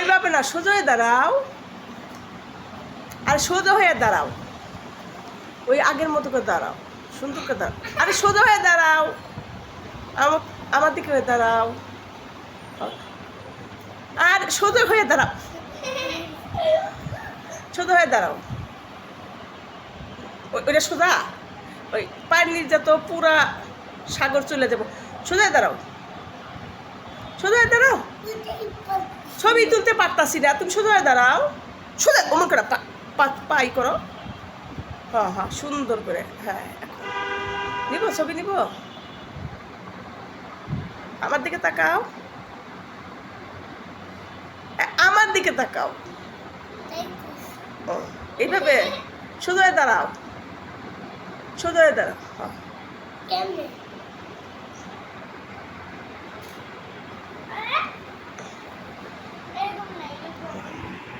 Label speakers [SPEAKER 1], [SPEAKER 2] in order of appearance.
[SPEAKER 1] ওইভাবে না, সোজা হয়ে দাঁড়াও, আর সোজা হয়ে দাঁড়াও, ওই আগের মতো করে দাঁড়াও, সুন্দর করে দাঁড়াও। আরে সোজা হয়ে দাঁড়াও, আমার দিকে হয়ে দাঁড়াও, আর সোজা হয়ে দাঁড়াও, সোজা হয়ে দাঁড়াও। ওইটা সোজা, ওই পানির যত পুরা সাগর চলে যাবো। সোজা হয়ে দাঁড়াও, সোজা হয়ে দাঁড়াও। ছবি তুলতে পারতাছি না, তুমি সোজা হয়ে দাঁড়াও, সোজা অমন করে পাই করো। হ্যাঁ হ্যাঁ, সুন্দর করে। হ্যাঁ, নিব ছবি নিব, আমার দিকে তাকাও, আমার দিকে তাকাও। এইভাবে সোজা হয়ে দাঁড়াও, সোজা হয়ে দাঁড়াও। হ্যাঁ।